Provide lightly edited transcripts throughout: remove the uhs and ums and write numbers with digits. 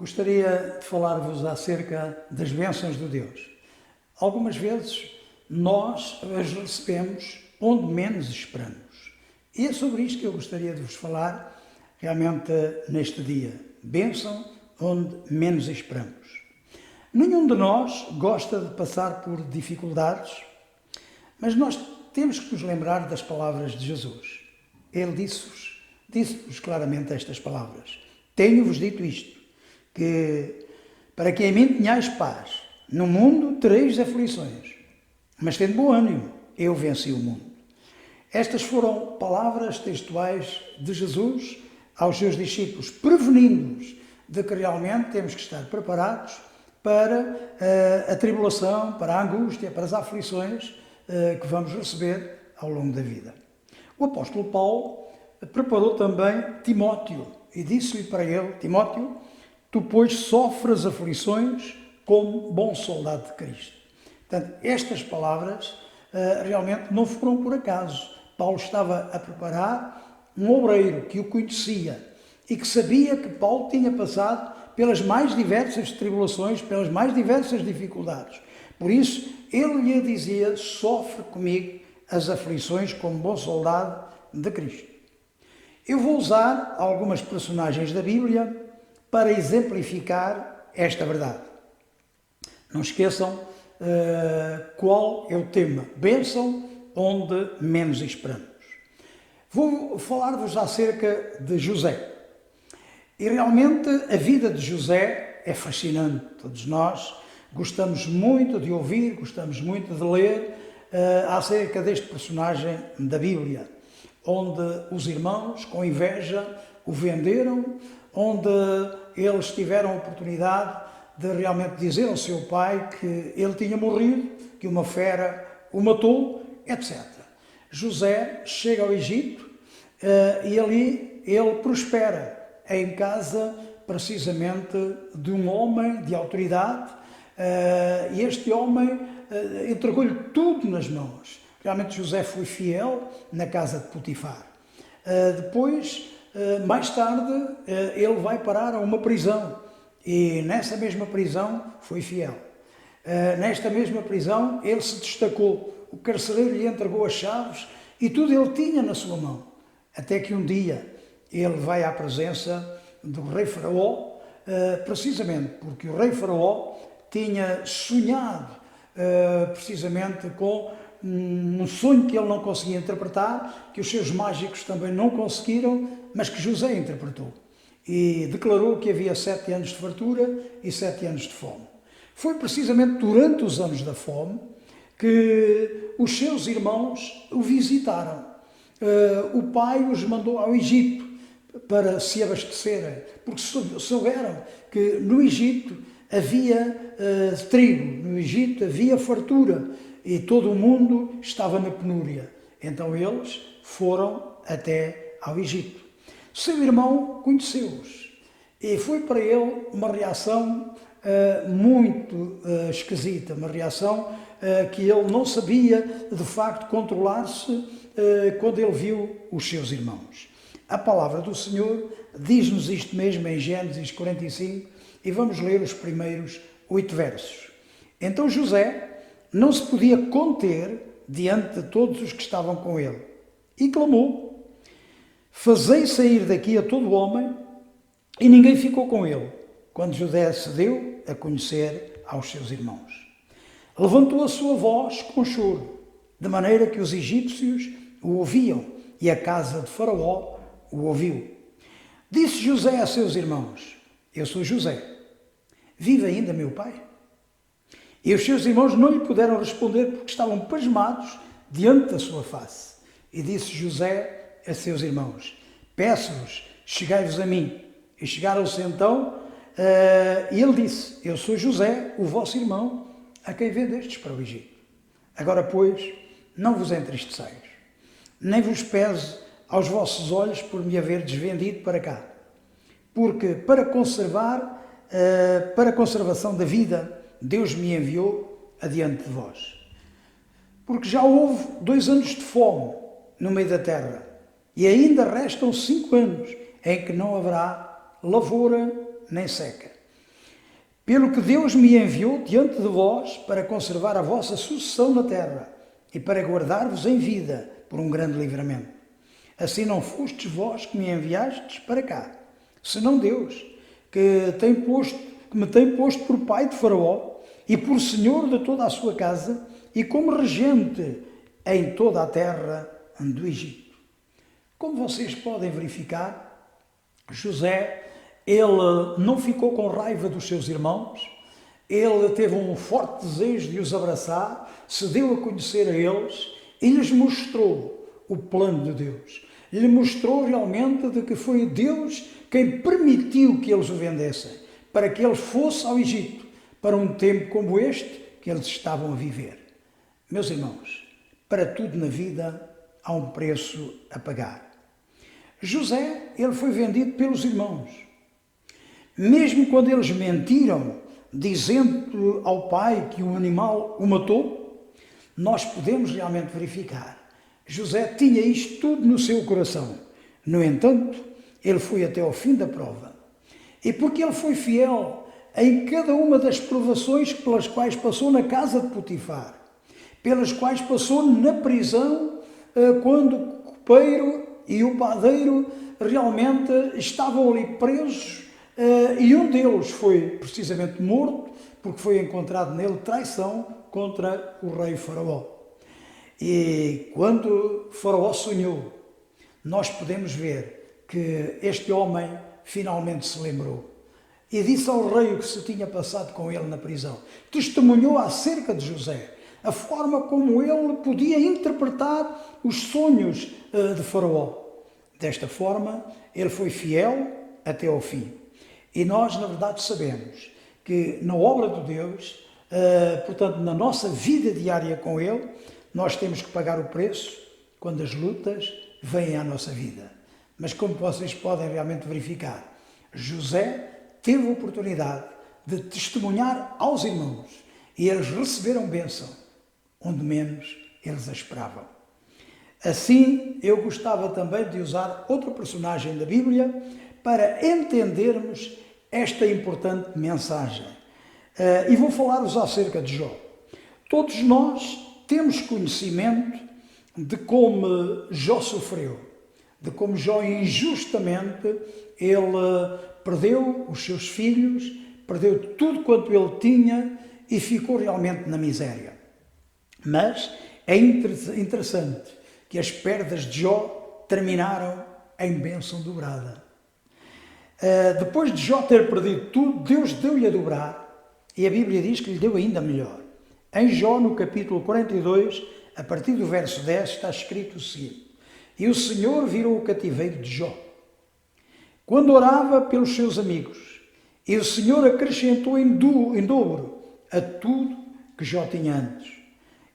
Gostaria de falar-vos acerca das bênçãos de Deus. Algumas vezes nós as recebemos onde menos esperamos. E é sobre isto que eu gostaria de vos falar realmente neste dia. Bênção onde menos esperamos. Nenhum de nós gosta de passar por dificuldades, mas nós temos que nos lembrar das palavras de Jesus. Ele disse-vos claramente estas palavras. Tenho-vos dito isto, que para que em mim tenhais paz, no mundo tereis aflições, mas tendo bom ânimo, eu venci o mundo. Estas foram palavras textuais de Jesus aos seus discípulos, prevenindo-os de que realmente temos que estar preparados para a tribulação, para a angústia, para as aflições que vamos receber ao longo da vida. O apóstolo Paulo preparou também Timóteo e disse-lhe para ele: Timóteo, tu pois sofres aflições como bom soldado de Cristo. Portanto, estas palavras realmente não foram por acaso. Paulo estava a preparar um obreiro que o conhecia e que sabia que Paulo tinha passado pelas mais diversas tribulações, pelas mais diversas dificuldades. Por isso, ele lhe dizia: sofre comigo as aflições como bom soldado de Cristo. Eu vou usar algumas personagens da Bíblia para exemplificar esta verdade. Não esqueçam qual é o tema. Bênção onde menos esperamos. Vou falar-vos acerca de José. E realmente a vida de José é fascinante. Todos nós gostamos muito de ouvir, gostamos muito de ler acerca deste personagem da Bíblia, onde os irmãos, com inveja, o venderam, onde eles tiveram a oportunidade de realmente dizer ao seu pai que ele tinha morrido, que uma fera o matou, etc. José chega ao Egito e ali ele prospera em casa precisamente de um homem de autoridade e este homem entregou-lhe tudo nas mãos. Realmente José foi fiel na casa de Potifar. Depois, mais tarde, ele vai parar a uma prisão e nessa mesma prisão foi fiel. Nesta mesma prisão ele se destacou. O carcereiro lhe entregou as chaves e tudo ele tinha na sua mão. Até que um dia ele vai à presença do rei Faraó, precisamente porque o rei Faraó tinha sonhado precisamente com um sonho que ele não conseguia interpretar, que os seus mágicos também não conseguiram, mas que José interpretou. E declarou que havia 7 anos de fartura e 7 anos de fome. Foi precisamente durante os anos da fome que os seus irmãos o visitaram. O pai os mandou ao Egito para se abastecerem, porque souberam que no Egito havia trigo, no Egito havia fartura e todo o mundo estava na penúria. Então eles foram até ao Egito. Seu irmão conheceu-os e foi para ele uma reação muito esquisita, uma reação que ele não sabia de facto controlar-se quando ele viu os seus irmãos. A palavra do Senhor diz-nos isto mesmo em Gênesis 45 e vamos ler os primeiros 8 versos. Então José não se podia conter diante de todos os que estavam com ele e clamou: fazei sair daqui a todo homem, e ninguém ficou com ele, quando José se deu a conhecer aos seus irmãos. Levantou a sua voz com choro, de maneira que os egípcios o ouviam e a casa de Faraó o ouviu. Disse José a seus irmãos: eu sou José. Vive ainda meu pai? E os seus irmãos não lhe puderam responder porque estavam pasmados diante da sua face. E disse José a seus irmãos: peço-vos, chegai-vos a mim. E chegaram-se então, e ele disse: eu sou José, o vosso irmão, a quem vendestes para o Egito. Agora, pois, não vos entristeçais, nem vos pese aos vossos olhos por me haverdes vendido para cá, porque para a conservação da vida, Deus me enviou adiante de vós. Porque já houve 2 anos de fome no meio da terra, e ainda restam 5 anos em que não haverá lavoura nem seca. pelo que Deus me enviou diante de vós para conservar a vossa sucessão na terra e para guardar-vos em vida por um grande livramento. Assim não fostes vós que me enviastes para cá, senão Deus, que me tem posto por pai de Faraó e por senhor de toda a sua casa e como regente em toda a terra do Egito. Como vocês podem verificar, José, ele não ficou com raiva dos seus irmãos, ele teve um forte desejo de os abraçar, se deu a conhecer a eles e lhes mostrou o plano de Deus. Lhe mostrou realmente de que foi Deus quem permitiu que eles o vendessem, para que eles fossem ao Egito, para um tempo como este que eles estavam a viver. Meus irmãos, para tudo na vida há um preço a pagar. José, ele foi vendido pelos irmãos. Mesmo quando eles mentiram, dizendo ao pai que o animal o matou, nós podemos realmente verificar. José tinha isto tudo no seu coração. No entanto, ele foi até ao fim da prova. E porque ele foi fiel em cada uma das provações pelas quais passou na casa de Potifar, pelas quais passou na prisão, quando o copeiro e o padeiro realmente estavam ali presos, e um deles foi precisamente morto, porque foi encontrado nele traição contra o rei Faraó. E quando Faraó sonhou, nós podemos ver que este homem finalmente se lembrou e disse ao rei o que se tinha passado com ele na prisão. Testemunhou acerca de José, a forma como ele podia interpretar os sonhos de Faraó. Desta forma, ele foi fiel até ao fim. E nós, na verdade, sabemos que na obra de Deus, portanto, na nossa vida diária com Ele, nós temos que pagar o preço quando as lutas vêm à nossa vida. Mas como vocês podem realmente verificar, José teve a oportunidade de testemunhar aos irmãos e eles receberam bênção, onde menos eles a esperavam. Assim, eu gostava também de usar outro personagem da Bíblia para entendermos esta importante mensagem. E vou falar-vos acerca de Jó. Todos nós temos conhecimento de como Jó sofreu, de como Jó injustamente ele perdeu os seus filhos, perdeu tudo quanto ele tinha e ficou realmente na miséria. Mas é interessante que as perdas de Jó terminaram em bênção dobrada. Depois de Jó ter perdido tudo, Deus deu-lhe a dobrar, e a Bíblia diz que lhe deu ainda melhor. Em Jó, no capítulo 42, a partir do verso 10, está escrito o seguinte: E o Senhor virou o cativeiro de Jó, quando orava pelos seus amigos, e o Senhor acrescentou em dobro a tudo que Jó tinha antes.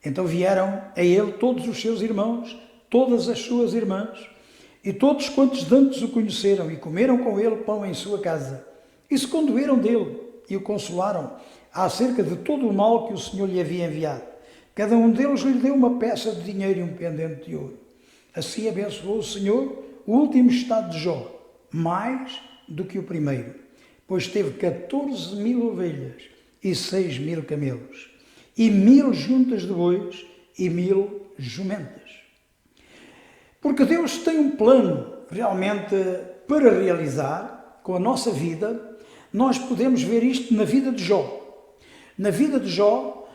Então vieram a ele todos os seus irmãos, todas as suas irmãs, e todos quantos dantes o conheceram, e comeram com ele pão em sua casa, e se condoeram dele, e o consolaram acerca de todo o mal que o Senhor lhe havia enviado. Cada um deles lhe deu uma peça de dinheiro e um pendente de ouro. Assim abençoou o Senhor o último estado de Jó, mais do que o primeiro, pois teve 14.000 ovelhas e 6.000 camelos, e 1.000 juntas de bois e 1.000 jumentas. Porque Deus tem um plano realmente para realizar com a nossa vida. Nós podemos ver isto na vida de Jó. Na vida de Jó,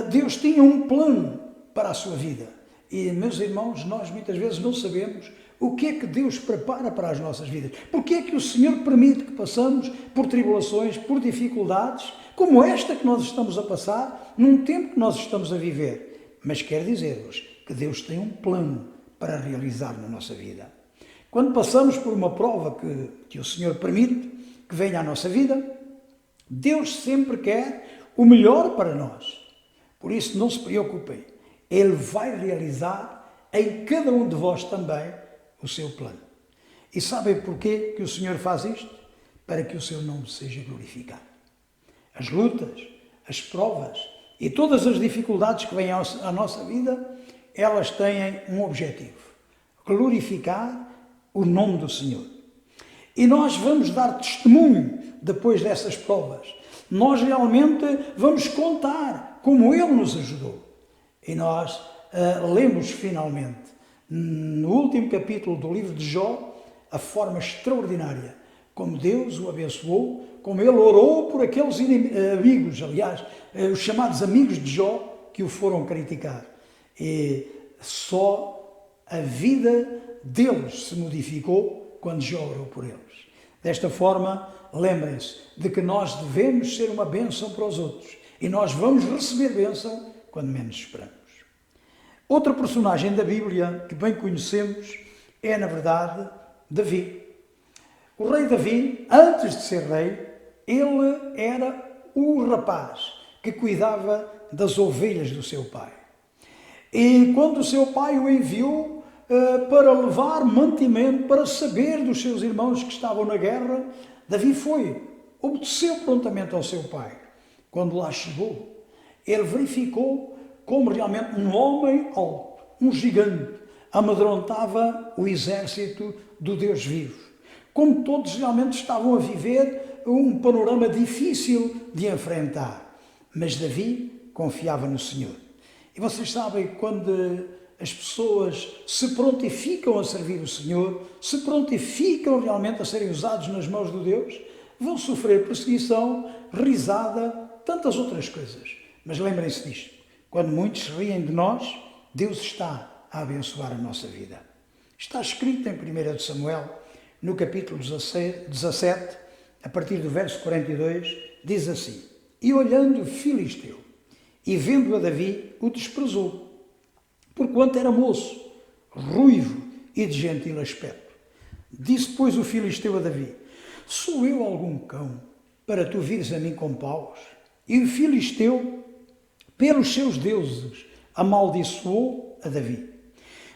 Deus tinha um plano para a sua vida. E, meus irmãos, nós muitas vezes não sabemos o que é que Deus prepara para as nossas vidas. Porque é que o Senhor permite que passamos por tribulações, por dificuldades, como esta que nós estamos a passar, num tempo que nós estamos a viver. Mas quero dizer-vos que Deus tem um plano para realizar na nossa vida. Quando passamos por uma prova que o Senhor permite que venha à nossa vida, Deus sempre quer o melhor para nós. Por isso, não se preocupem. Ele vai realizar em cada um de vós também o seu plano. E sabem porquê que o Senhor faz isto? Para que o seu nome seja glorificado. As lutas, as provas e todas as dificuldades que vêm à nossa vida, elas têm um objetivo: glorificar o nome do Senhor. E nós vamos dar testemunho depois dessas provas. nós realmente vamos contar como Ele nos ajudou. E nós lemos finalmente, no último capítulo do livro de Jó, a forma extraordinária como Deus o abençoou, como ele orou por aqueles amigos, aliás, os chamados amigos de Jó, que o foram criticar. E só a vida deles se modificou quando Jó orou por eles. Desta forma, lembrem-se de que nós devemos ser uma bênção para os outros e nós vamos receber bênção quando menos esperamos. Outra personagem da Bíblia que bem conhecemos é, na verdade, Davi. O rei Davi, antes de ser rei, ele era o rapaz que cuidava das ovelhas do seu pai. E quando o seu pai o enviou para levar mantimento, para saber dos seus irmãos que estavam na guerra, Davi foi, obedeceu prontamente ao seu pai. Quando lá chegou, ele verificou como realmente um homem alto, um gigante, amedrontava o exército do Deus vivo. Como todos realmente estavam a viver um panorama difícil de enfrentar. Mas Davi confiava no Senhor. E vocês sabem, quando as pessoas se prontificam a servir o Senhor, se prontificam realmente a serem usados nas mãos de Deus, vão sofrer perseguição, risada, tantas outras coisas. Mas lembrem-se disto, quando muitos se riem de nós, Deus está a abençoar a nossa vida. Está escrito em 1 Samuel, no capítulo 17, a partir do verso 42, diz assim: E olhando Filisteu, e vendo a Davi, o desprezou, porquanto era moço, ruivo e de gentil aspecto. Disse, pois, o Filisteu a Davi: Sou eu algum cão, para tu vires a mim com paus? E o Filisteu, pelos seus deuses, amaldiçoou a Davi.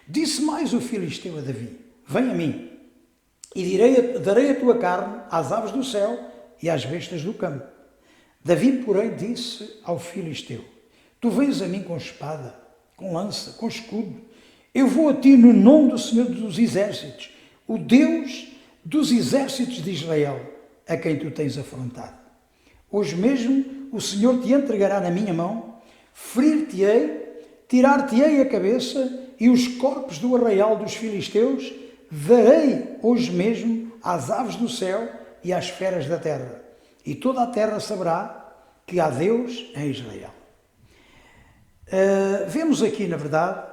Disse mais o Filisteu a Davi: Vem a mim, e darei a tua carne às aves do céu e às bestas do campo. Davi, porém, disse ao Filisteu: Tu vens a mim com espada, com lança, com escudo. Eu vou a ti no nome do Senhor dos Exércitos, o Deus dos exércitos de Israel, a quem tu tens afrontado. Hoje mesmo o Senhor te entregará na minha mão, ferir-te-ei, tirar-te-ei a cabeça, e os corpos do arraial dos filisteus darei hoje mesmo às aves do céu e às feras da terra, e toda a terra saberá que há Deus em Israel. Vemos aqui, na verdade,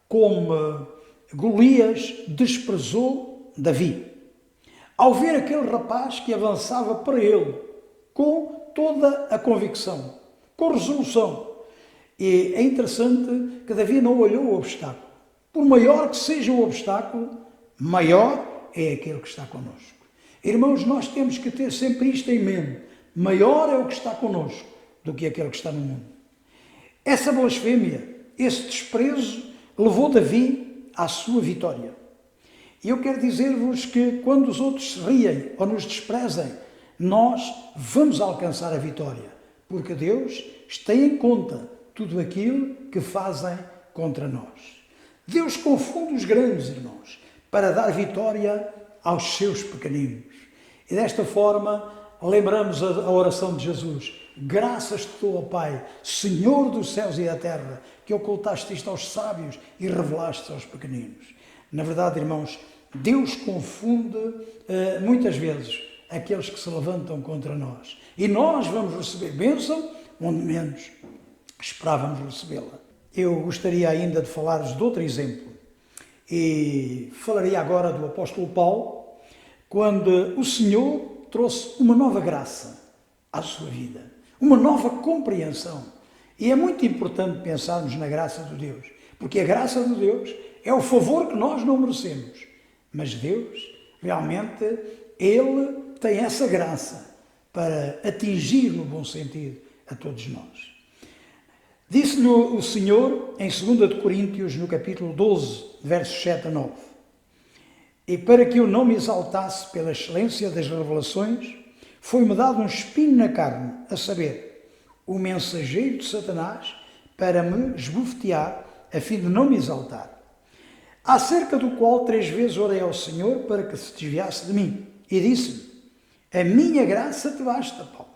como Golias desprezou Davi, ao ver aquele rapaz que avançava para ele com toda a convicção, com resolução. E é interessante que Davi não olhou o obstáculo. Por maior que seja o obstáculo, maior é aquele que está connosco. Irmãos, nós temos que ter sempre isto em mente. Maior é o que está connosco do que aquele que está no mundo. Essa blasfémia, esse desprezo, levou Davi à sua vitória. E eu quero dizer-vos que quando os outros se riem ou nos desprezem, nós vamos alcançar a vitória, porque Deus tem em conta tudo aquilo que fazem contra nós. Deus confunde os grandes, irmãos, para dar vitória aos seus pequeninos. E desta forma, lembramos a oração de Jesus: Graças te dou, ó Pai, Senhor dos céus e da terra, que ocultaste isto aos sábios e revelaste aos pequeninos. Na verdade, irmãos, Deus confunde muitas vezes aqueles que se levantam contra nós. E nós vamos receber bênção onde menos esperávamos recebê-la. Eu gostaria ainda de falar-vos de outro exemplo. E falaria agora do apóstolo Paulo, quando o Senhor trouxe uma nova graça à sua vida, uma nova compreensão. E é muito importante pensarmos na graça de Deus, porque a graça de Deus é o favor que nós não merecemos. Mas Deus, realmente, Ele tem essa graça para atingir, no bom sentido, a todos nós. Disse-lhe o Senhor, em 2 de Coríntios, no capítulo 12, versos 7 a 9: E para que eu não me exaltasse pela excelência das revelações, foi-me dado um espinho na carne, a saber, o mensageiro de Satanás, para me esbofetear, a fim de não me exaltar. Acerca do qual 3 vezes orei ao Senhor para que se desviasse de mim. E disse-me: A minha graça te basta, Paulo,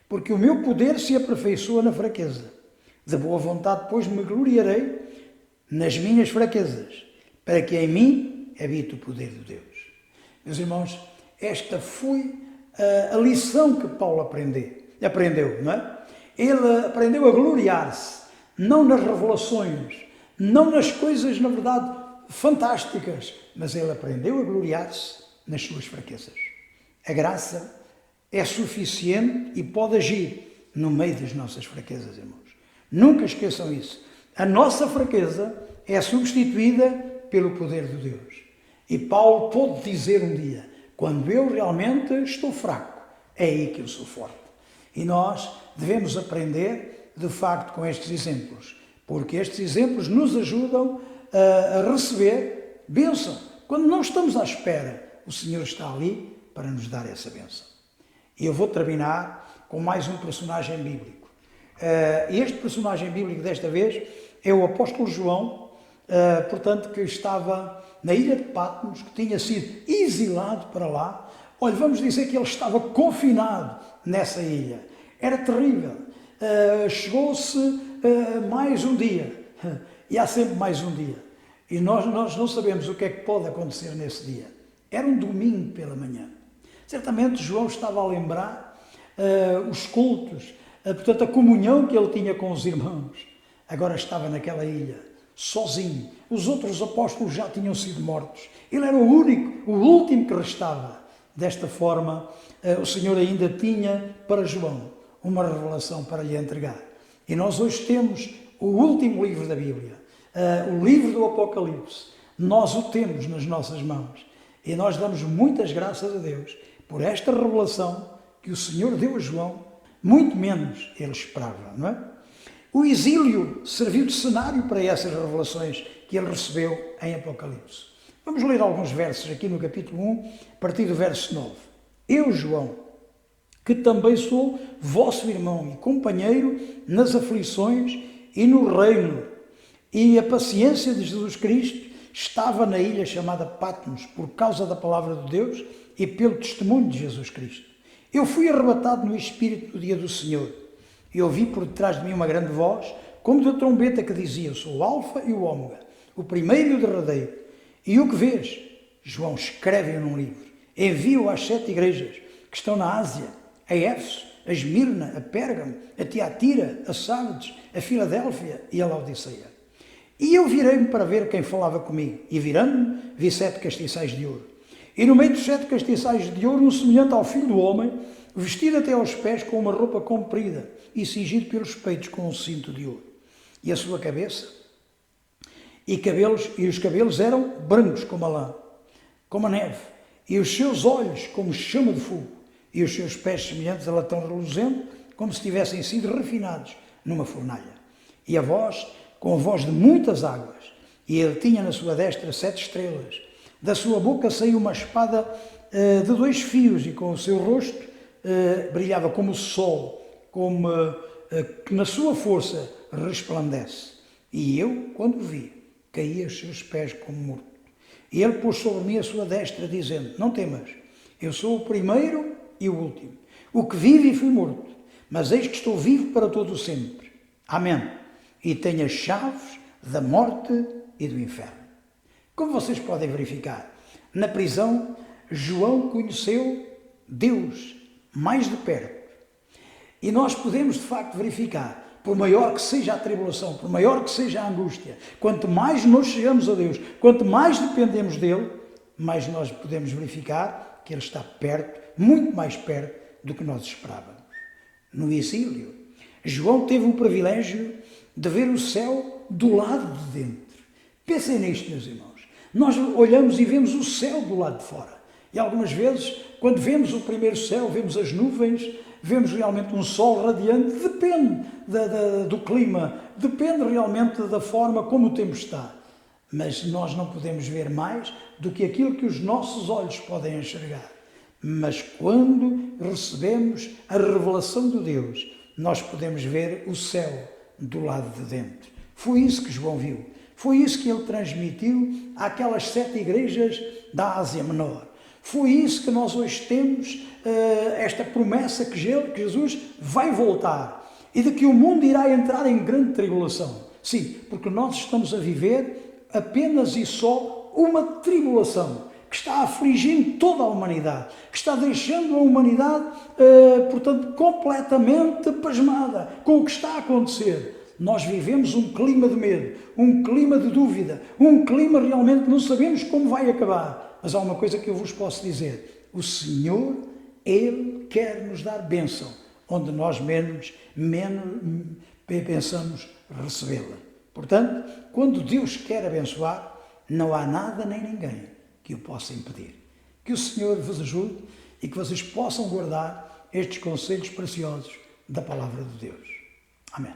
porque o meu poder se aperfeiçoa na fraqueza. De boa vontade, pois, me gloriarei nas minhas fraquezas, para que em mim habite o poder de Deus. Meus irmãos, esta foi a lição que Paulo aprendeu, não é? Ele aprendeu a gloriar-se, não nas revelações, não nas coisas, na verdade, fantásticas, mas ele aprendeu a gloriar-se nas suas fraquezas. A graça é suficiente e pode agir no meio das nossas fraquezas, irmãos. Nunca esqueçam isso. A nossa fraqueza é substituída pelo poder de Deus. E Paulo pôde dizer um dia, quando eu realmente estou fraco, é aí que eu sou forte. E nós devemos aprender, de facto, com estes exemplos, porque estes exemplos nos ajudam a receber bênção. Quando não estamos à espera, o Senhor está ali para nos dar essa bênção. E eu vou terminar com mais um personagem bíblico. Este personagem bíblico desta vez é o apóstolo João, portanto, que estava na ilha de Patmos, que tinha sido exilado para lá. Olha, vamos dizer que ele estava confinado nessa ilha. Era terrível. Chegou-se mais um dia. E há sempre mais um dia. E nós não sabemos o que é que pode acontecer nesse dia. Era um domingo pela manhã. Certamente João estava a lembrar os cultos, portanto a comunhão que ele tinha com os irmãos. Agora estava naquela ilha, sozinho. Os outros apóstolos já tinham sido mortos. Ele era o único, o último que restava. Desta forma, o Senhor ainda tinha para João uma revelação para lhe entregar. E nós hoje temos o último livro da Bíblia, o livro do Apocalipse. Nós o temos nas nossas mãos. E nós damos muitas graças a Deus por esta revelação que o Senhor deu a João, muito menos ele esperava, não é? O exílio serviu de cenário para essas revelações que ele recebeu em Apocalipse. Vamos ler alguns versos aqui no capítulo 1, a partir do verso 9. Eu, João, que também sou vosso irmão e companheiro nas aflições e no reino e a paciência de Jesus Cristo, estava na ilha chamada Patmos por causa da palavra de Deus e pelo testemunho de Jesus Cristo. Eu fui arrebatado no Espírito no dia do Senhor e ouvi por detrás de mim uma grande voz, como de trombeta, que dizia: eu sou o Alfa e o Ômega, o primeiro e o derradeiro. E o que vês? João, escreve-o num livro. Envia-o às 7 igrejas que estão na Ásia, a Éfeso, a Esmirna, a Pérgamo, a Tiatira, a Sardes, a Filadélfia e a Laodiceia. E eu virei-me para ver quem falava comigo, e virando-me, vi 7 castiçais de ouro. E no meio dos 7 castiçais de ouro, um semelhante ao Filho do Homem, vestido até aos pés com uma roupa comprida e cingido pelos peitos com um cinto de ouro. E a sua cabeça e os cabelos eram brancos como a lã, como a neve, e os seus olhos como chama de fogo, e os seus pés semelhantes a latão reluzente, como se tivessem sido refinados numa fornalha. E a voz, com a voz de muitas águas, e ele tinha na sua destra 7 estrelas. Da sua boca saiu uma espada de 2 fios, e com o seu rosto brilhava como o sol, como que na sua força resplandece. E eu, quando o vi, caí aos seus pés como morto. E ele pôs sobre mim a sua destra, dizendo: não temas, eu sou o primeiro e o último, o que vive e fui morto, mas eis que estou vivo para todo o sempre. Amém. E tenho as chaves da morte e do inferno. Como vocês podem verificar, na prisão, João conheceu Deus mais de perto. E nós podemos, de facto, verificar, por maior que seja a tribulação, por maior que seja a angústia, quanto mais nós chegamos a Deus, quanto mais dependemos dele, mais nós podemos verificar que ele está perto, muito mais perto do que nós esperávamos. No exílio, João teve o privilégio de ver o céu do lado de dentro. Pensem nisto, meus irmãos. Nós olhamos e vemos o céu do lado de fora. E algumas vezes, quando vemos o primeiro céu, vemos as nuvens, vemos realmente um sol radiante, depende do clima, depende realmente da forma como o tempo está. Mas nós não podemos ver mais do que aquilo que os nossos olhos podem enxergar. Mas quando recebemos a revelação de Deus, nós podemos ver o céu do lado de dentro. Foi isso que João viu. Foi isso que ele transmitiu àquelas 7 igrejas da Ásia Menor. Foi isso que nós hoje temos, esta promessa que Jesus vai voltar e de que o mundo irá entrar em grande tribulação. Sim, porque nós estamos a viver apenas e só uma tribulação que está afligindo toda a humanidade, que está deixando a humanidade, portanto, completamente pasmada com o que está a acontecer. Nós vivemos um clima de medo, um clima de dúvida, um clima realmente que não sabemos como vai acabar. Mas há uma coisa que eu vos posso dizer: o Senhor, Ele quer nos dar bênção, onde nós menos pensamos recebê-la. Portanto, quando Deus quer abençoar, não há nada nem ninguém que o possa impedir. Que o Senhor vos ajude e que vocês possam guardar estes conselhos preciosos da Palavra de Deus. Amém.